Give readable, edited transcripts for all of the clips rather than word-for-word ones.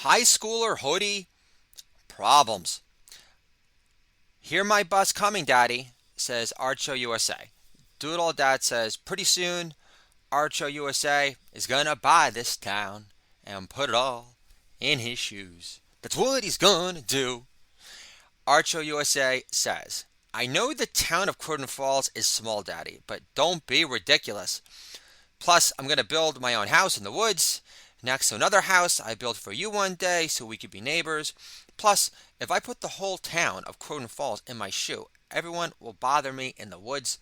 High schooler Hoody, problems. Hear my bus coming, Daddy, says Art Show USA. Doodle Dad says, pretty soon, Art Show USA is gonna buy this town and put it all in his shoes. That's what he's gonna do. Art Show USA says, I know the town of Croton Falls is small, Daddy, but don't be ridiculous. Plus, I'm gonna build my own house in the woods next to another house I built for you one day so we could be neighbors. Plus, if I put the whole town of Croton Falls in my shoe, everyone will bother me in the woods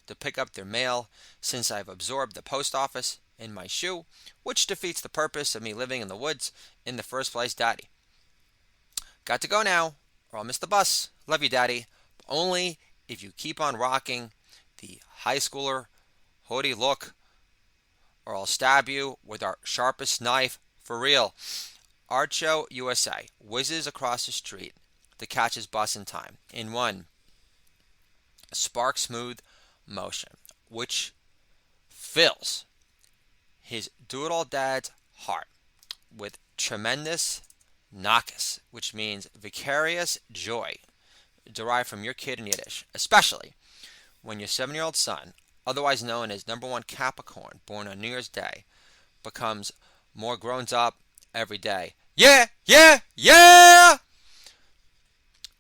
to pick up their mail since I've absorbed the post office in my shoe, which defeats the purpose of me living in the woods in the first place, Daddy. Got to go now, or I'll miss the bus. Love you, Daddy. But only if you keep on rocking the high schooler Hoodie look, or I'll stab you with our sharpest knife for real. Art Show USA whizzes across the street to catch his bus in time in one spark smooth motion, which fills his doodle dad's heart with tremendous nakas, which means vicarious joy derived from your kid in Yiddish, especially when your 7-year-old son, otherwise known as number one Capricorn, born on New Year's Day, becomes more grown up every day. Yeah, yeah, yeah!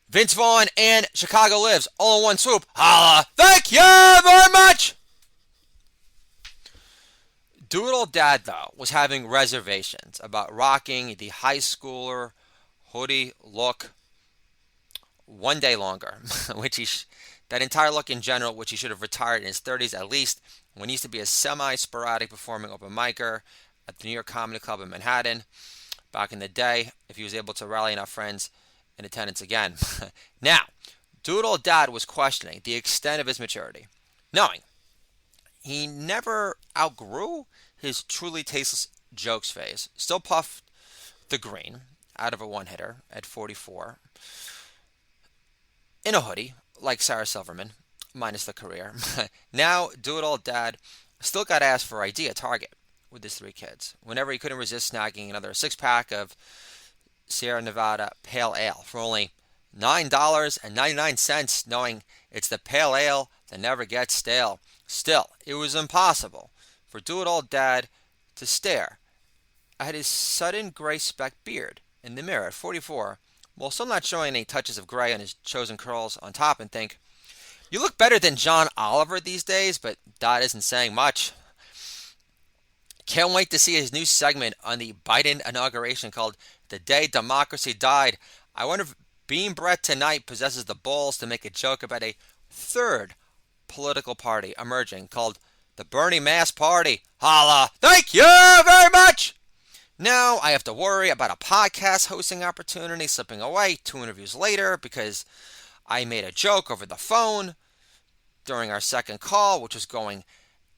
Vince Vaughn and Chicago Lives, all in one swoop. Holla! Thank you very much! Doodle Dad, though, was having reservations about rocking the high schooler hoodie look one day longer, that entire look in general, which he should have retired in his 30s at least, when he used to be a semi-sporadic performing open micer at the New York Comedy Club in Manhattan back in the day, if he was able to rally enough friends in attendance again. Now, Doodle Dad was questioning the extent of his maturity, knowing he never outgrew his truly tasteless jokes phase. Still puffed the green out of a one-hitter at 44 in a hoodie, like Sarah Silverman, minus the career. Now, Doodle Dad still got asked for ID at Target with his 3 kids, whenever he couldn't resist snagging another 6-pack of Sierra Nevada Pale Ale for only $9.99, knowing it's the pale ale that never gets stale. Still, it was impossible for Doodle Dad to stare at his sudden gray speck beard in the mirror at 44, while still not showing any touches of gray on his chosen curls on top, and think, you look better than John Oliver these days, but Dad isn't saying much. Can't wait to see his new segment on the Biden inauguration called The Day Democracy Died. I wonder if Bean Brett tonight possesses the balls to make a joke about a third political party emerging called the Bernie Mass Party. Holla! Thank you very much! Now I have to worry about a podcast hosting opportunity slipping away 2 interviews later because I made a joke over the phone during our second call, which was going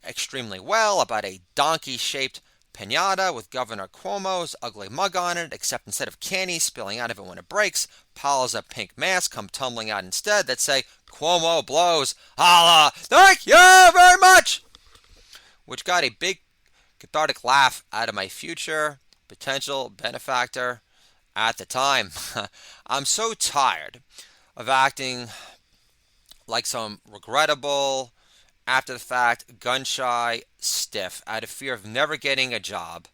extremely well, about a donkey-shaped pinata with Governor Cuomo's ugly mug on it, except instead of candy spilling out of it when it breaks, piles of pink masks come tumbling out instead that say, Cuomo blows. Holla! Thank you very much! Which got a big cathartic laugh out of my future potential benefactor at the time. I'm so tired of acting like some regrettable, after the fact, gun-shy stiff out of fear of never getting a job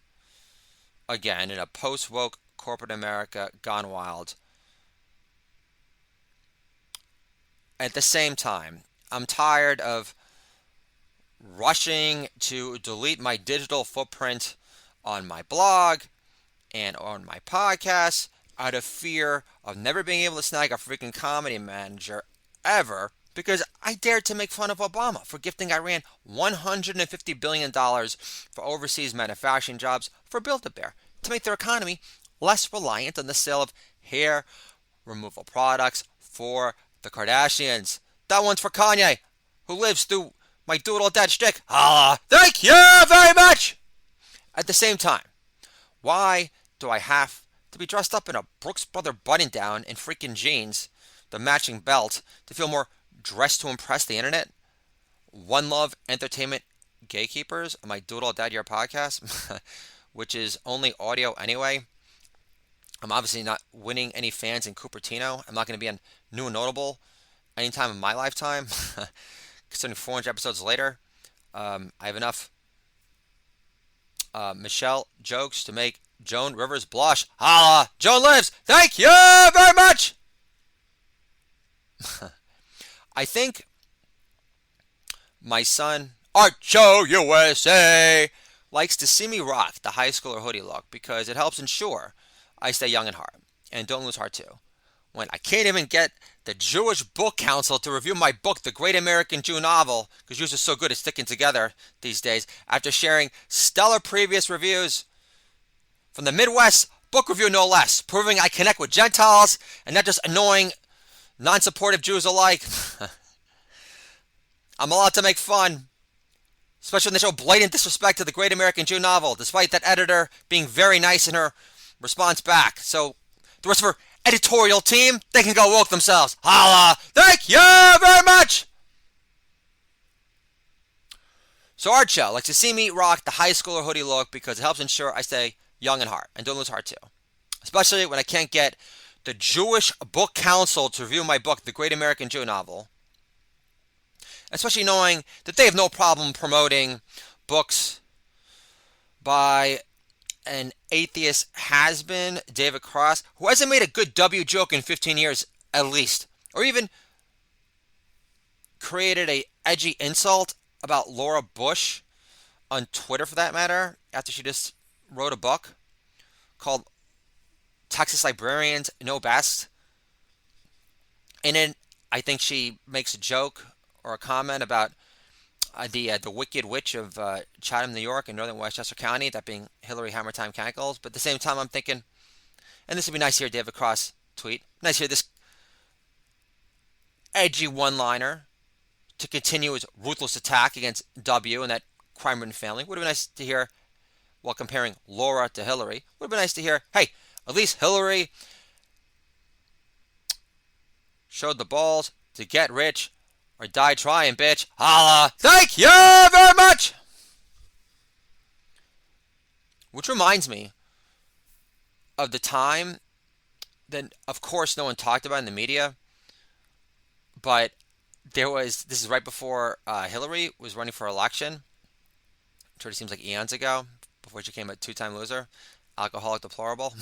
again in a post-woke corporate America gone wild. At the same time, I'm tired of rushing to delete my digital footprint on my blog and on my podcast out of fear of never being able to snag a freaking comedy manager ever, because I dared to make fun of Obama for gifting Iran $150 billion for overseas manufacturing jobs for Build-A-Bear to make their economy less reliant on the sale of hair removal products for the Kardashians. That one's for Kanye, who lives through my Doodle Dad shtick. Holla! Thank you very much! At the same time, why do I have to be dressed up in a Brooks Brother button-down and freaking jeans, the matching belt, to feel more dressed to impress the internet? One Love Entertainment gatekeepers on my Doodle Dad Your podcast, which is only audio anyway, I'm obviously not winning any fans in Cupertino. I'm not going to be on New and Notable anytime in my lifetime. Considering 400 episodes later, I have enough Michelle jokes to make Joan Rivers blush. Holla! Joan lives! Thank you very much! I think my son, Art Show USA, likes to see me rock the high schooler hoodie look because it helps ensure I stay young in heart and don't lose heart too. When I can't even get the Jewish Book Council to review my book, The Great American Jew Novel, because Jews are so good at sticking together these days, after sharing stellar previous reviews from the Midwest Book Review no less, proving I connect with Gentiles and not just annoying, non-supportive Jews alike. I'm allowed to make fun, especially when they show blatant disrespect to the Great American Jew Novel, despite that editor being very nice in her response back. So the rest of her editorial team, they can go woke themselves. Holla! Thank you very much! So Art Show likes to see me rock the high schooler hoodie look because it helps ensure I stay young in heart and don't lose heart too. Especially when I can't get the Jewish Book Council to review my book, The Great American Jew Novel. Especially knowing that they have no problem promoting books by an atheist has-been, David Cross, who hasn't made a good W joke in 15 years at least, or even created a edgy insult about Laura Bush on Twitter for that matter, after she just wrote a book called Texas Librarians Know Best. And then I think she makes a joke or a comment about the Wicked Witch of Chatham, New York, and northern Westchester County, that being Hillary Hammertime Cankles. But at the same time, I'm thinking, and this would be nice to hear David Cross tweet, nice to hear this edgy one-liner to continue his ruthless attack against W and that crime-ridden family. Would have been nice to hear while comparing Laura to Hillary. Would have been nice to hear, hey, at least Hillary showed the balls to get rich or die trying, bitch. Holla! Thank you very much! Which reminds me of the time that, of course, no one talked about in the media, but this is right before Hillary was running for election. It sort of seems like eons ago, before she became a two-time loser, alcoholic deplorable.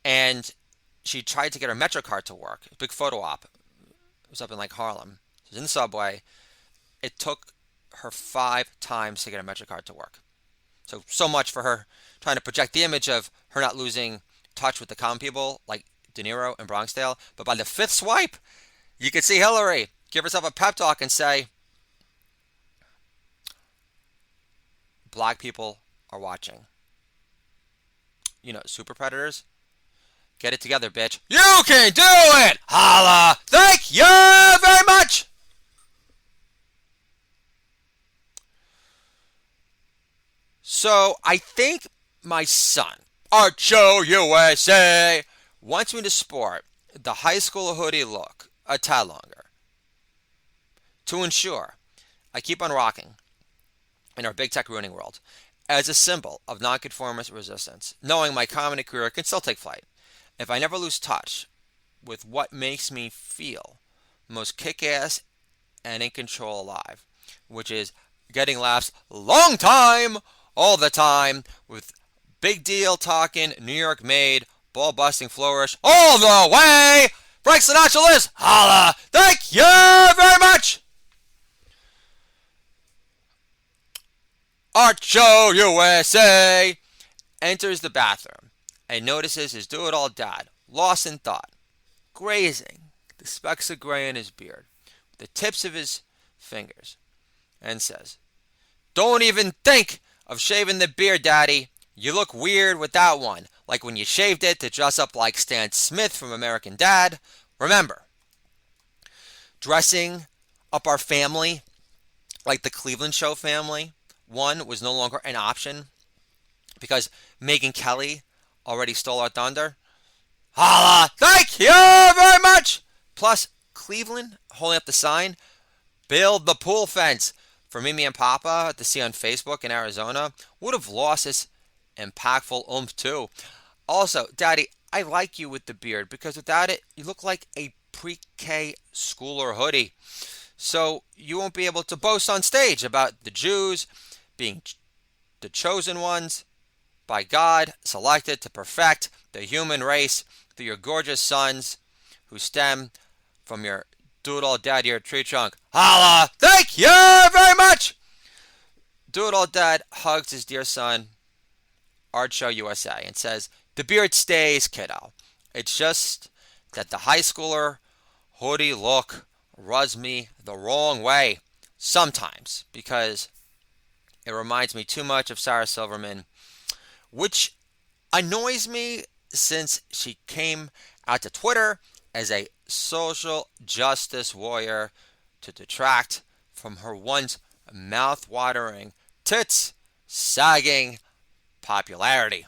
And she tried to get her MetroCard to work. A big photo op. It was up in like Harlem. She was in the subway. It took her 5 times to get her MetroCard to work. So much for her trying to project the image of her not losing touch with the common people like De Niro and Bronxdale. But by the 5th swipe, you could see Hillary give herself a pep talk and say, black people are watching. You know, super predators. Get it together, bitch. You can do it! Holla! Thank you very much! So, I think my son, Art Show USA, wants me to sport the high school hoodie look a tad longer to ensure I keep on rocking in our big tech ruining world as a symbol of nonconformist resistance, knowing my comedy career can still take flight if I never lose touch with what makes me feel most kick-ass and in control alive, which is getting laughs long time, all the time, with big deal talking, New York made, ball busting flourish, all the way! Frank Sinatra lives! Holla! Thank you very much! Art Show USA enters the bathroom and notices his do-it-all dad, lost in thought, grazing the specks of gray in his beard with the tips of his fingers, and says, "Don't even think of shaving the beard, Daddy. You look weird without one, like when you shaved it to dress up like Stan Smith from American Dad. Remember, dressing up our family like the Cleveland Show family, one, was no longer an option because Megyn Kelly already stole our thunder. Holla! Thank you very much! Plus, Cleveland, holding up the sign, build the pool fence for Mimi and Papa to see on Facebook in Arizona, would have lost its impactful oomph too. Also, Daddy, I like you with the beard because without it, you look like a pre-K schooler hoodie. So you won't be able to boast on stage about the Jews being the chosen ones by God, selected to perfect the human race through your gorgeous sons who stem from your doodle dad your tree trunk. Holla! Thank you very much! Doodle dad hugs his dear son, Art Show USA, and says, "The beard stays, kiddo. It's just that the high schooler hoodie look rubs me the wrong way sometimes because it reminds me too much of Sarah Silverman, which annoys me since she came out to Twitter as a social justice warrior to detract from her once mouth-watering, tits sagging popularity."